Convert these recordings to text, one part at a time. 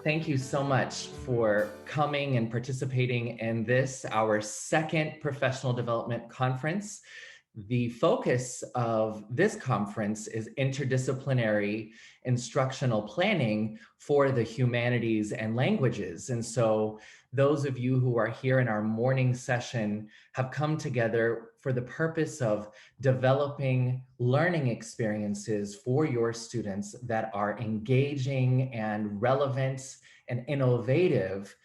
Thank you so much for coming and participating in this, our second professional development conference. The focus of this conference is interdisciplinary instructional planning for the humanities and languages. And so those of you who are here in our morning session have come together for the purpose of developing learning experiences for your students that are engaging and relevant and innovative,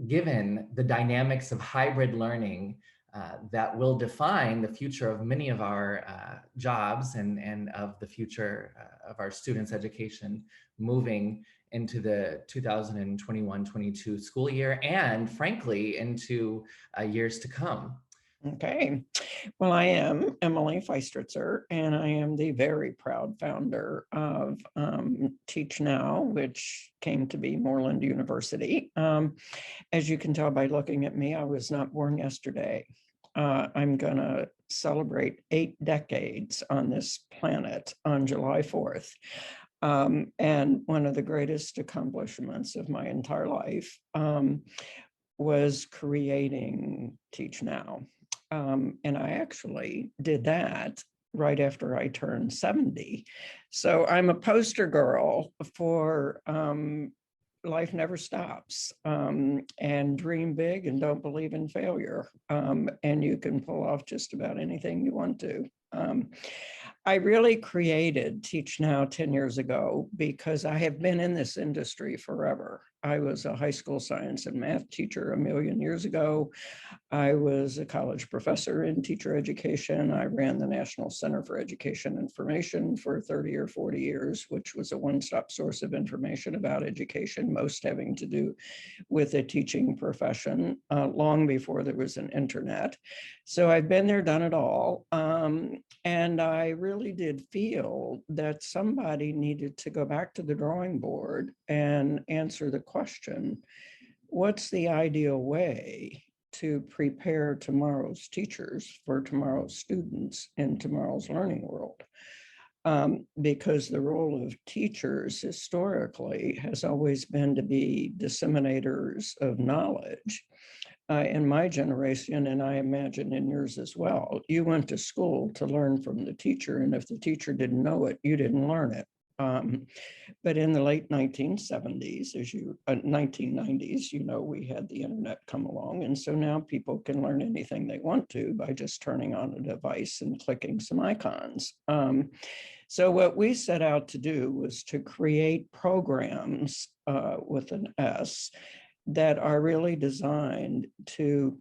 given the dynamics of hybrid learning that will define the future of many of our jobs and of the future of our students' education moving into the 2021-22 school year and frankly into years to come. Okay, well, I am Emily Feistritzer, and I am the very proud founder of Teach Now, which came to be Moreland University. As you can tell by looking at me, I was not born yesterday. I'm going to celebrate 8 decades on this planet on July 4th. And one of the greatest accomplishments of my entire life was creating Teach Now. And I actually did that right after I turned 70. So I'm a poster girl for life never stops, and dream big and don't believe in failure. And you can pull off just about anything you want to. I really created Teach Now 10 years ago because I have been in this industry forever. I was a high school science and math teacher a million years ago. I was a college professor in teacher education. I ran the National Center for Education Information for 30 or 40 years, which was a one-stop source of information about education, most having to do with the teaching profession, long before there was an internet. So I've been there, done it all. And I really did feel that somebody needed to go back to the drawing board and answer the question, what's the ideal way to prepare tomorrow's teachers for tomorrow's students in tomorrow's learning world? Because the role of teachers historically has always been to be disseminators of knowledge. In my generation, and I imagine in yours as well, you went to school to learn from the teacher, and if the teacher didn't know it, you didn't learn it. But in the late 1970s, 1990s, we had the internet come along. And so now people can learn anything they want to by just turning on a device and clicking some icons. So what we set out to do was to create programs with an S that are really designed to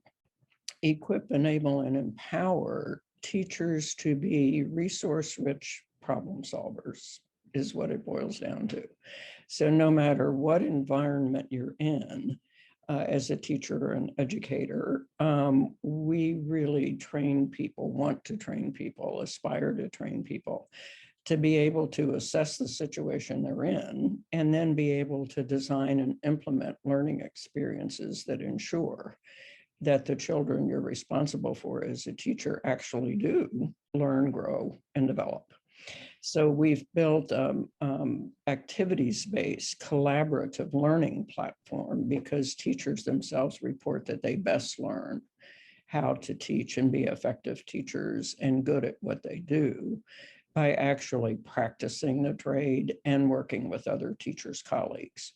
equip, enable, and empower teachers to be resource-rich problem solvers, is what it boils down to. So no matter what environment you're in, as a teacher or an educator, we really train people, want to train people, aspire to train people to be able to assess the situation they're in and then be able to design and implement learning experiences that ensure that the children you're responsible for as a teacher actually do learn, grow, and develop. So we've built activities-based collaborative learning platform because teachers themselves report that they best learn how to teach and be effective teachers and good at what they do by actually practicing the trade and working with other teachers' colleagues.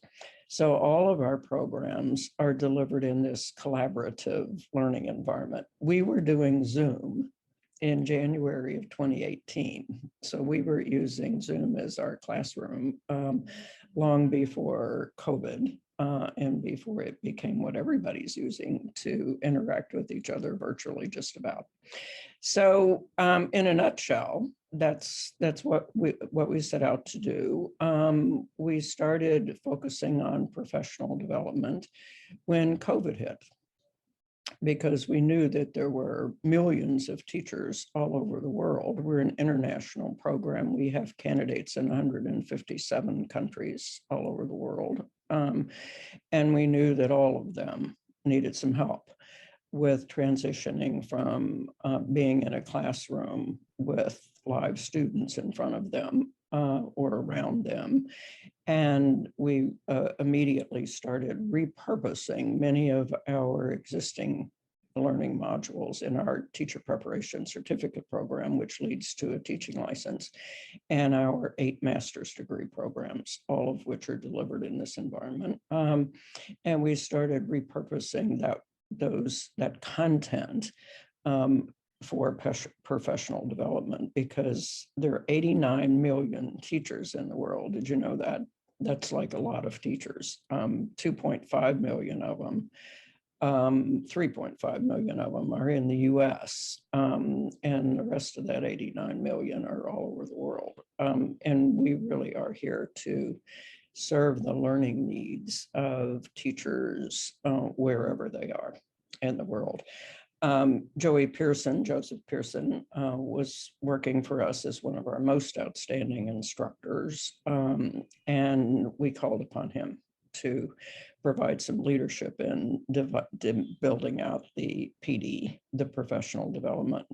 So all of our programs are delivered in this collaborative learning environment. We were doing Zoom in January of 2018. So we were using Zoom as our classroom long before COVID and before it became what everybody's using to interact with each other virtually just about. So in a nutshell, that's what we set out to do. We started focusing on professional development when COVID hit, because we knew that there were millions of teachers all over the world. We're an international program. We have candidates in 157 countries all over the world. And we knew that all of them needed some help with transitioning from being in a classroom with live students in front of them or around them. And we immediately started repurposing many of our existing learning modules in our teacher preparation certificate program, which leads to a teaching license, and our 8 master's degree programs, all of which are delivered in this environment. And we started repurposing that content for professional development, because there are 89 million teachers in the world. Did you know that? That's like a lot of teachers. 2.5 million of them, 3.5 million of them are in the US, and the rest of that 89 million are all over the world. And we really are here to serve the learning needs of teachers wherever they are in the world. Joseph Pearson, was working for us as one of our most outstanding instructors, and we called upon him to provide some leadership in building out the PD, the professional development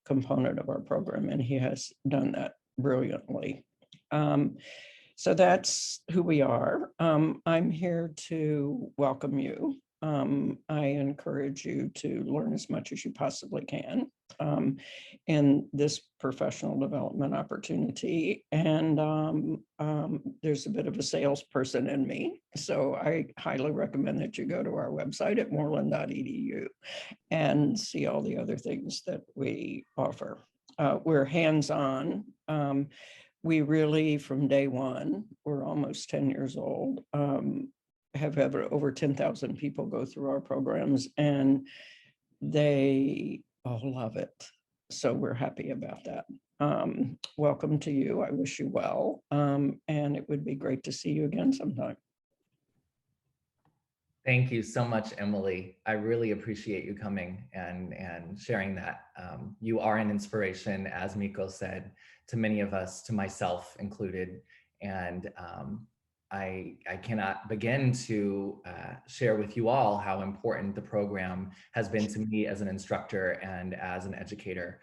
component of our program, and he has done that brilliantly. So that's who we are. I'm here to welcome you. I encourage you to learn as much as you possibly can in this professional development opportunity. And there's a bit of a salesperson in me, so I highly recommend that you go to our website at moreland.edu and see all the other things that we offer. We're hands-on. We really, from day one, we're almost 10 years old, have had over 10,000 people go through our programs, and they all love it. So we're happy about that. Welcome to you. I wish you well. And it would be great to see you again sometime. Thank you so much, Emily. I really appreciate you coming and sharing that. You are an inspiration, as Miko said, to many of us, to myself included. And I cannot begin to share with you all how important the program has been to me as an instructor and as an educator.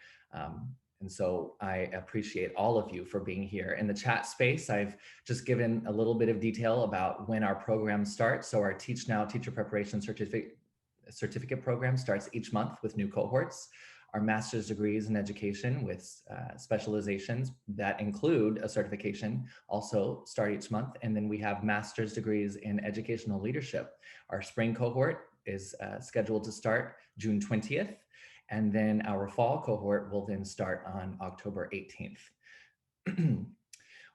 And so I appreciate all of you for being here. In the chat space, I've just given a little bit of detail about when our program starts. So our Teach Now Teacher Preparation Certificate program starts each month with new cohorts. Our master's degrees in education with specializations that include a certification also start each month. And then we have master's degrees in educational leadership. Our spring cohort is scheduled to start June 20th. And then our fall cohort will then start on October 18th.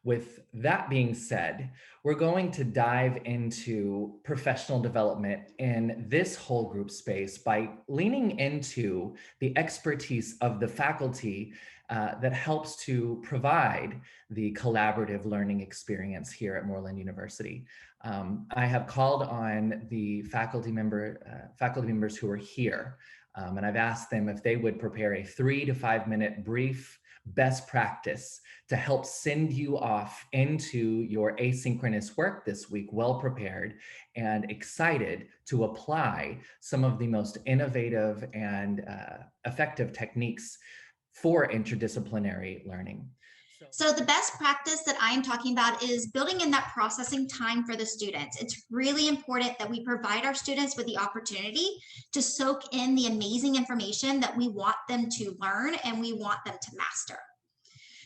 With that being said, we're going to dive into professional development in this whole group space by leaning into the expertise of the faculty that helps to provide the collaborative learning experience here at Moreland University. I have called on the faculty members who are here, and I've asked them if they would prepare a 3 to 5 minute brief best practice to help send you off into your asynchronous work this week, well prepared and excited to apply some of the most innovative and effective techniques for interdisciplinary learning. So the best practice that I am talking about is building in that processing time for the students. It's really important that we provide our students with the opportunity to soak in the amazing information that we want them to learn and we want them to master.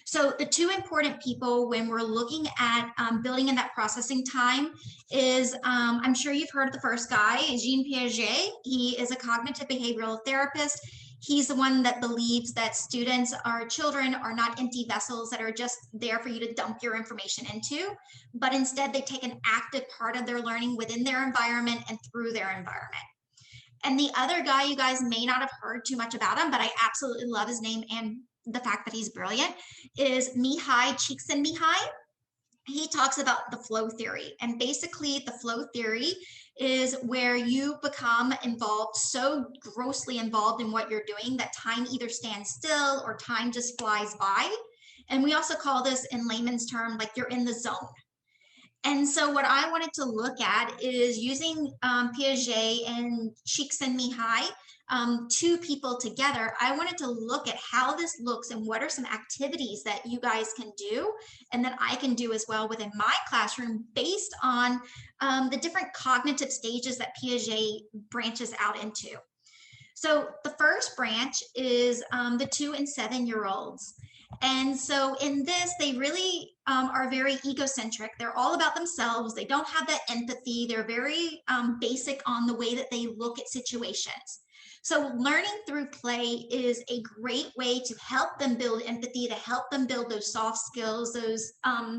So the two important people when we're looking at building in that processing time is, I'm sure you've heard of the first guy, Jean Piaget. He is a cognitive behavioral therapist. He's the one that believes that students or children are not empty vessels that are just there for you to dump your information into, but instead they take an active part of their learning within their environment and through their environment. And the other guy, you guys may not have heard too much about him, but I absolutely love his name and the fact that he's brilliant, is Mihai Csikszentmihalyi. He talks about the flow theory, and basically the flow theory is where you become involved, so grossly involved in what you're doing that time either stands still or time just flies by. And we also call this in layman's term, like you're in the zone. And so what I wanted to look at is using Piaget and Csikszentmihalyi, two people together. I wanted to look at how this looks and what are some activities that you guys can do and that I can do as well within my classroom based on the different cognitive stages that Piaget branches out into. So the first branch is the 2 and 7-year-olds. And so in this, they really are very egocentric. They're all about themselves. They don't have that empathy. They're very basic on the way that they look at situations. So learning through play is a great way to help them build empathy, to help them build those soft skills, those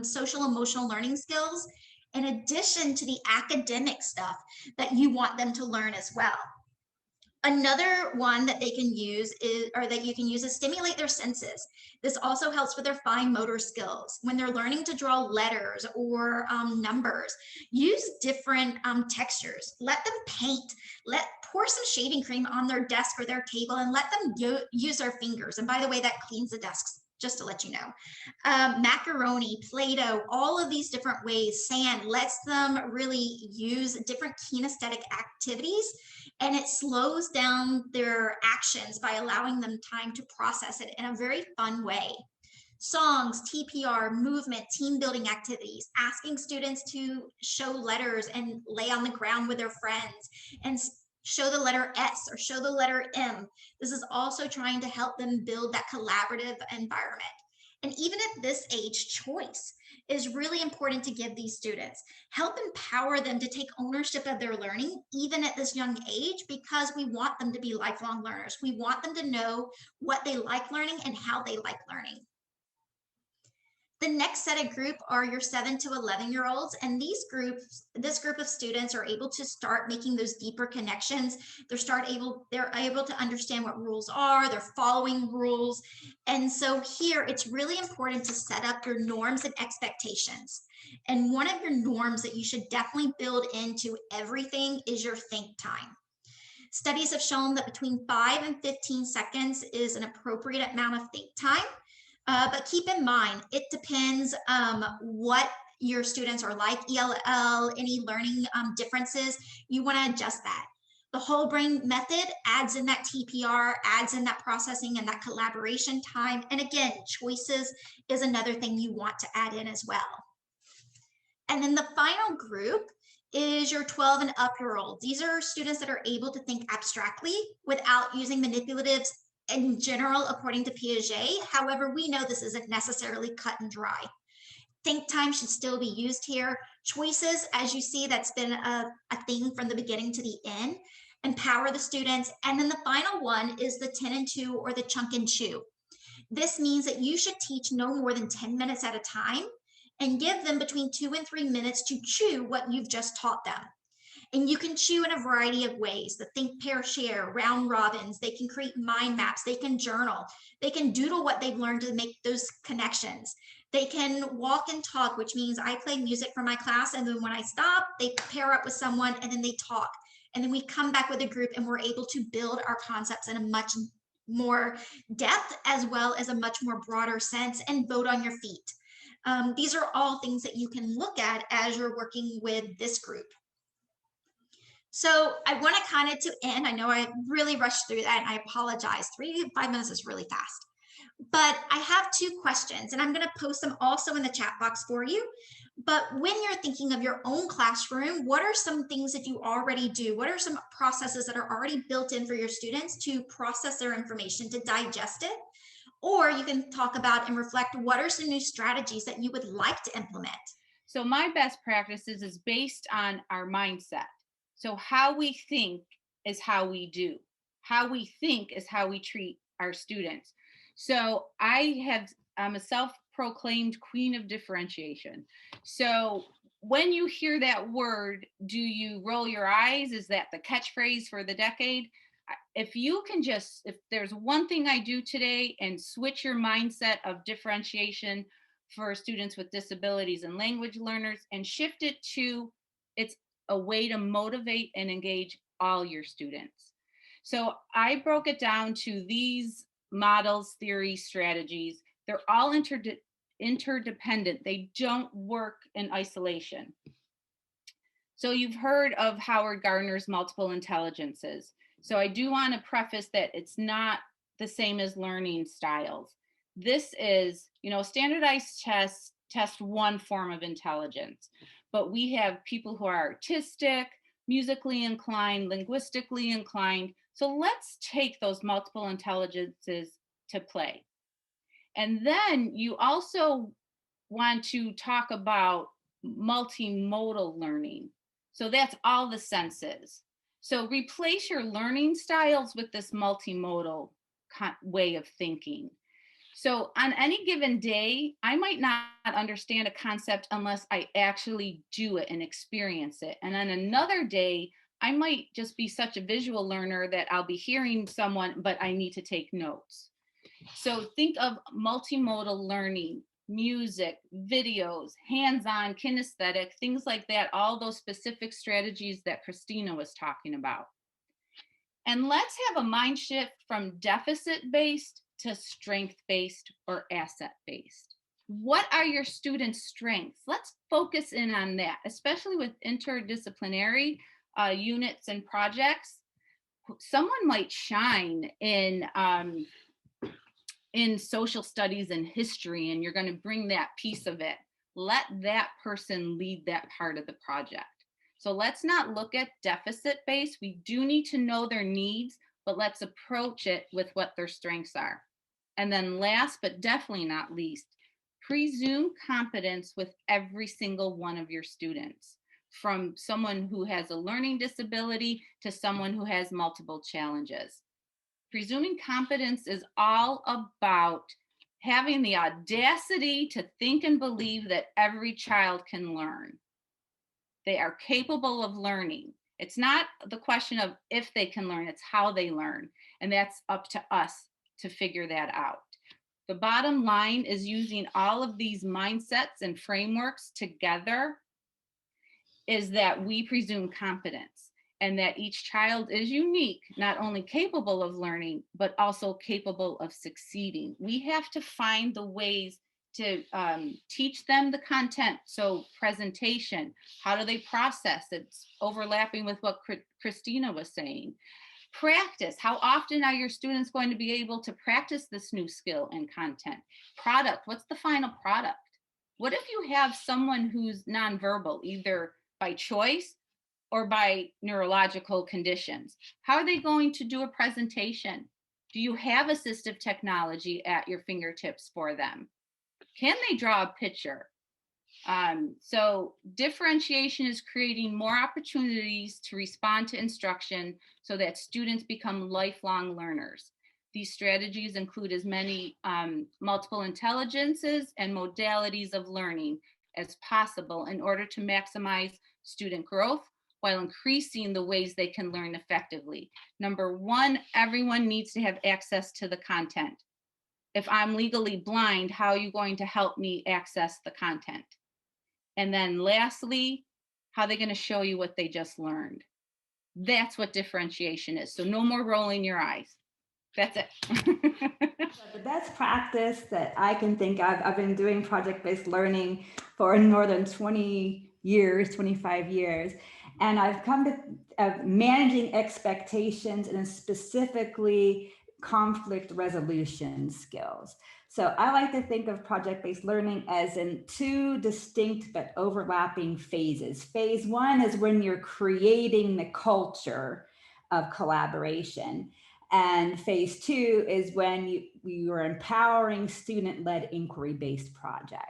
social emotional learning skills, in addition to the academic stuff that you want them to learn as well. Another one that they can use is, or that you can use, is stimulate their senses. This also helps with their fine motor skills. When they're learning to draw letters or numbers, use different textures. Let them paint. Pour some shaving cream on their desk or their table and let them use their fingers. And by the way, that cleans the desks, just to let you know. Macaroni, Play-Doh, all of these different ways, sand, lets them really use different kinesthetic activities, and it slows down their actions by allowing them time to process it in a very fun way. Songs, TPR, movement, team building activities, asking students to show letters and lay on the ground with their friends and show the letter S or show the letter M. This is also trying to help them build that collaborative environment. And even at this age, choice is really important to give these students. Help empower them to take ownership of their learning, even at this young age, because we want them to be lifelong learners. We want them to know what they like learning and how they like learning. The next set of group are your 7 to 11-year-olds, and this group of students are able to start making those deeper connections. They're able to understand what rules are, they're following rules. And so here it's really important to set up your norms and expectations. And one of your norms that you should definitely build into everything is your think time. Studies have shown that between 5 and 15 seconds is an appropriate amount of think time. But keep in mind, it depends what your students are like, ELL, any learning differences, you want to adjust that. The whole brain method adds in that TPR, adds in that processing and that collaboration time. And again, choices is another thing you want to add in as well. And then the final group is your 12 and up-year-olds. These are students that are able to think abstractly without using manipulatives in general, according to Piaget. However, we know this isn't necessarily cut and dry. Think time should still be used here. Choices, as you see, that's been a thing from the beginning to the end. Empower the students. And then the final one is the 10 and 2 or the chunk and chew. This means that you should teach no more than 10 minutes at a time and give them between 2 and 3 minutes to chew what you've just taught them. And you can chew in a variety of ways. The think, pair, share, round robins. They can create mind maps. They can journal. They can doodle what they've learned to make those connections. They can walk and talk, which means I play music for my class, and then when I stop, they pair up with someone and then they talk. And then we come back with a group and we're able to build our concepts in a much more depth as well as a much more broader sense, and vote on your feet. These are all things that you can look at as you're working with this group. So I want to kind of to end, I know I really rushed through that and I apologize. 3 to 5 minutes is really fast, but I have 2 questions and I'm going to post them also in the chat box for you. But when you're thinking of your own classroom, what are some things that you already do? What are some processes that are already built in for your students to process their information, to digest it? Or you can talk about and reflect, what are some new strategies that you would like to implement? So my best practices is based on our mindset. So how we think is how we do. How we think is how we treat our students. So I'm a self-proclaimed queen of differentiation. So when you hear that word, do you roll your eyes? Is that the catchphrase for the decade? If there's one thing I do today and switch your mindset of differentiation for students with disabilities and language learners and shift it to, it's a way to motivate and engage all your students. So I broke it down to these models, theory, strategies. They're all interdependent. They don't work in isolation. So you've heard of Howard Gardner's multiple intelligences. So I do want to preface that it's not the same as learning styles. This is, standardized tests test one form of intelligence, but we have people who are artistic, musically inclined, linguistically inclined. So let's take those multiple intelligences to play. And then you also want to talk about multimodal learning. So that's all the senses. So replace your learning styles with this multimodal way of thinking. So on any given day, I might not understand a concept unless I actually do it and experience it. And on another day, I might just be such a visual learner that I'll be hearing someone, but I need to take notes. So think of multimodal learning, music, videos, hands-on, kinesthetic, things like that, all those specific strategies that Christina was talking about. And let's have a mind shift from deficit-based to strength-based or asset-based. What are your students' strengths? Let's focus in on that, especially with interdisciplinary units and projects. Someone might shine in social studies and history, and you're going to bring that piece of it. Let that person lead that part of the project. So let's not look at deficit-based. We do need to know their needs, but let's approach it with what their strengths are. And then last, but definitely not least, presume competence with every single one of your students, from someone who has a learning disability to someone who has multiple challenges. Presuming competence is all about having the audacity to think and believe that every child can learn. They are capable of learning. It's not the question of if they can learn, it's how they learn. And that's up to us to figure that out. The bottom line is using all of these mindsets and frameworks together is that we presume competence, and that each child is unique, not only capable of learning, but also capable of succeeding. We have to find the ways to teach them the content. So presentation, how do they process? It's overlapping with what Christina was saying. Practice, how often are your students going to be able to practice this new skill and content? Product, what's the final product? What if you have someone who's nonverbal, either by choice or by neurological conditions? How are they going to do a presentation? Do you have assistive technology at your fingertips for them? Can they draw a picture? So differentiation is creating more opportunities to respond to instruction so that students become lifelong learners. These strategies include as many multiple intelligences and modalities of learning as possible in order to maximize student growth while increasing the ways they can learn effectively. Number one, everyone needs to have access to the content. If I'm legally blind, how are you going to help me access the content? And then lastly, how are they going to show you what they just learned? That's what differentiation is. So no more rolling your eyes. That's it. The best practice that I can think of, I've been doing project-based learning for more than 20 years, 25 years. And I've come to managing expectations and specifically conflict resolution skills. So I like to think of project-based learning as in two distinct but overlapping phases. Phase one is when you're creating the culture of collaboration. And phase two is when you are empowering student-led inquiry-based projects.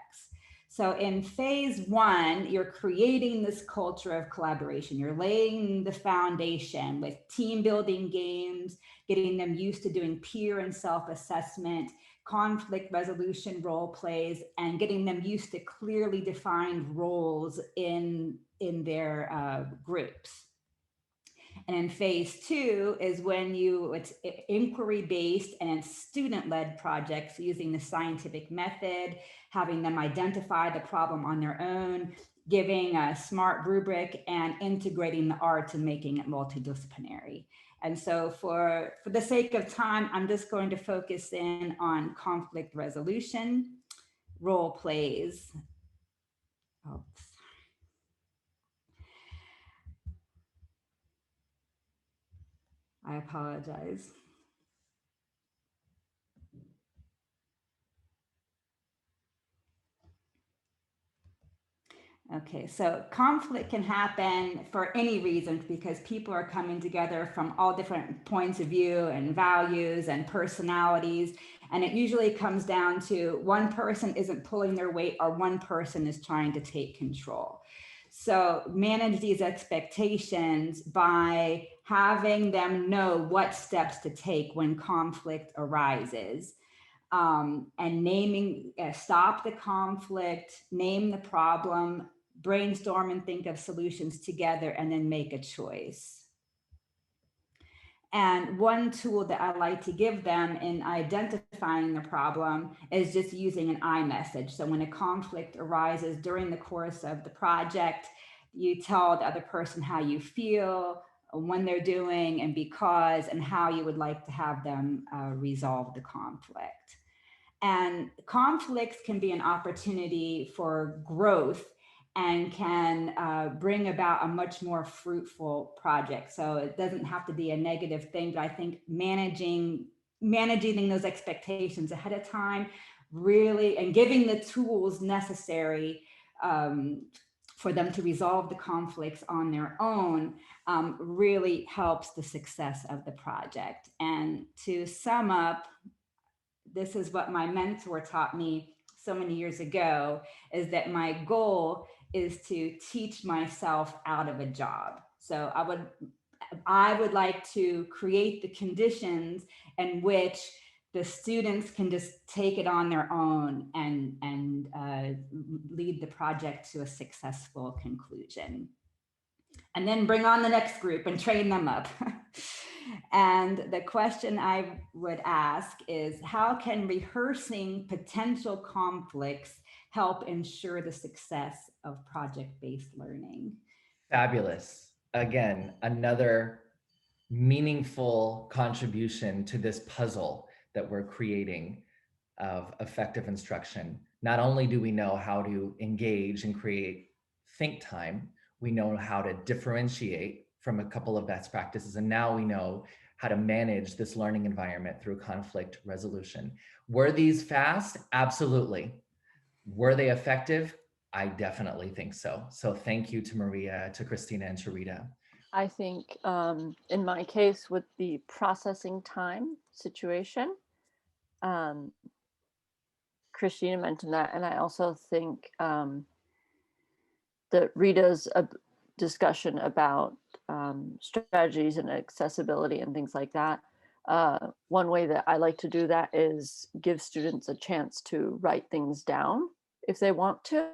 So in phase one, you're creating this culture of collaboration. You're laying the foundation with team building games, getting them used to doing peer and self-assessment, conflict resolution role plays, and getting them used to clearly defined roles in their groups. And in phase two is when it's inquiry-based and student-led projects using the scientific method, having them identify the problem on their own, giving a SMART rubric, and integrating the arts and making it multidisciplinary. And so for the sake of time, I'm just going to focus in on conflict resolution. role plays. Oh, I apologize. Okay, so conflict can happen for any reason because people are coming together from all different points of view and values and personalities. And it usually comes down to one person isn't pulling their weight or one person is trying to take control. So manage these expectations by having them know what steps to take when conflict arises. And naming, stop the conflict, name the problem, brainstorm and think of solutions together, and then make a choice. And one tool that I like to give them in identifying the problem is just using an I message. So when a conflict arises during the course of the project, you tell the other person how you feel, when they're doing, and because, and how you would like to have them resolve the conflict. And conflicts can be an opportunity for growth and can bring about a much more fruitful project. So it doesn't have to be a negative thing, but I think managing those expectations ahead of time really, and giving the tools necessary for them to resolve the conflicts on their own really helps the success of the project. And to sum up, this is what my mentor taught me so many years ago, is that my goal is to teach myself out of a job. So I would like to create the conditions in which the students can just take it on their own and lead the project to a successful conclusion. And then bring on the next group and train them up. And the question I would ask is, how can rehearsing potential conflicts help ensure the success of project-based learning? Fabulous. Again, another meaningful contribution to this puzzle that we're creating of effective instruction. Not only do we know how to engage and create think time, we know how to differentiate from a couple of best practices, and now we know how to manage this learning environment through conflict resolution. Were these fast? Absolutely. Were they effective? I definitely think so. So thank you to Maria, to Christina, and to Rita. I think in my case with the processing time situation, Christina mentioned that, and I also think that Rita's discussion about strategies and accessibility and things like that. One way that I like to do that is give students a chance to write things down if they want to.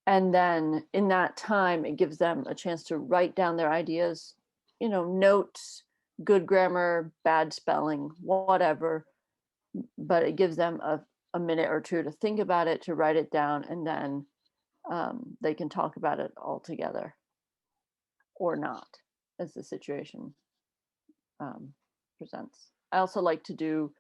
And then in that time, it gives them a chance to write down their ideas, you know, notes, good grammar, bad spelling, whatever. But it gives them a minute or two to think about it, to write it down, and then they can talk about it all together or not as the situation presents. I also like to do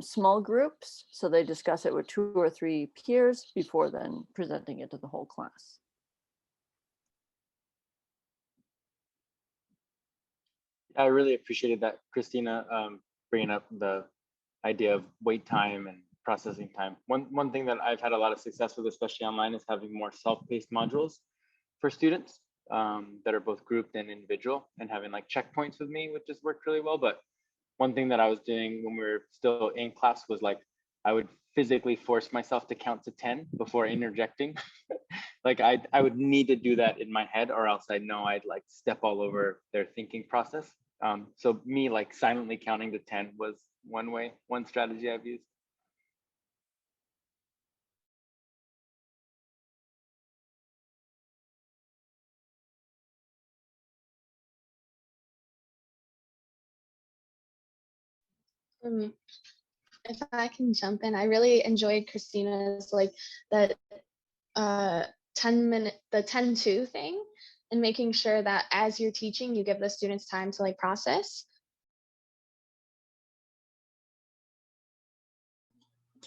small groups, so they discuss it with 2 or 3 peers before then presenting it to the whole class. I really appreciated that, Christina, bringing up the idea of wait time and processing time. One thing that I've had a lot of success with, especially online, is having more self-paced modules for students that are both grouped and individual, and having like checkpoints with me, which has worked really well. But one thing that I was doing when we were still in class was like, I would physically force myself to count to 10 before interjecting. Like I would need to do that in my head, or else I know I'd like step all over their thinking process. So me like silently counting to 10 was one strategy I've used. If I can jump in, I really enjoyed Christina's like that 10-minute, the 10-2 thing, and making sure that as you're teaching, you give the students time to like process.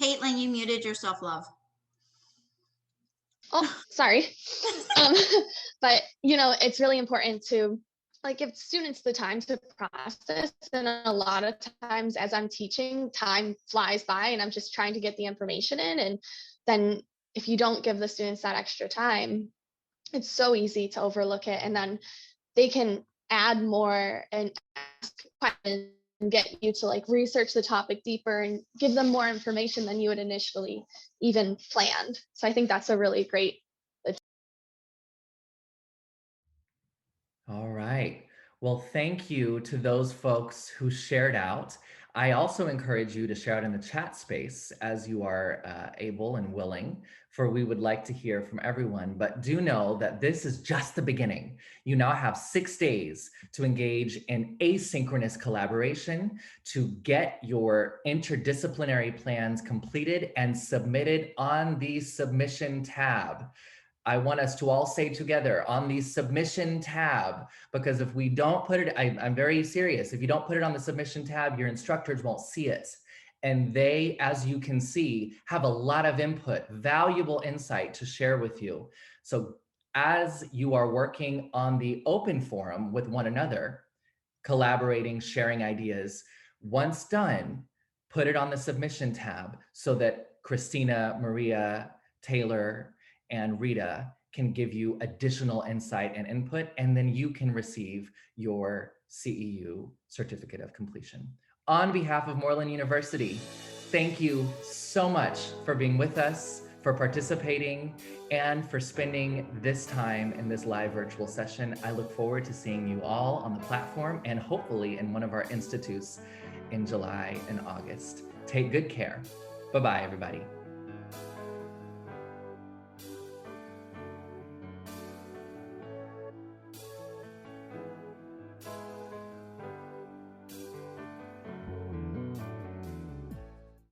Caitlin, you muted yourself, love. Oh, sorry. But, it's really important to give students the time to process. And a lot of times as I'm teaching, time flies by and I'm just trying to get the information in. And then if you don't give the students that extra time, it's so easy to overlook it. And then they can add more and ask questions and get you to research the topic deeper and give them more information than you had initially even planned. So I think that's a really great. All right. Well, thank you to those folks who shared out. I also encourage you to share out in the chat space as you are able and willing, for we would like to hear from everyone. But do know that this is just the beginning. You now have 6 days to engage in asynchronous collaboration, to get your interdisciplinary plans completed and submitted on the submission tab. I want us to all say together on the submission tab, because if we don't put it, I'm very serious. If you don't put it on the submission tab, your instructors won't see it. And they, as you can see, have a lot of input, valuable insight to share with you. So as you are working on the open forum with one another, collaborating, sharing ideas, once done, put it on the submission tab so that Christina, Maria, Taylor, and Rita can give you additional insight and input, and then you can receive your CEU certificate of completion. On behalf of Moreland University, thank you so much for being with us, for participating, and for spending this time in this live virtual session. I look forward to seeing you all on the platform and hopefully in one of our institutes in July and August. Take good care. Bye-bye, everybody.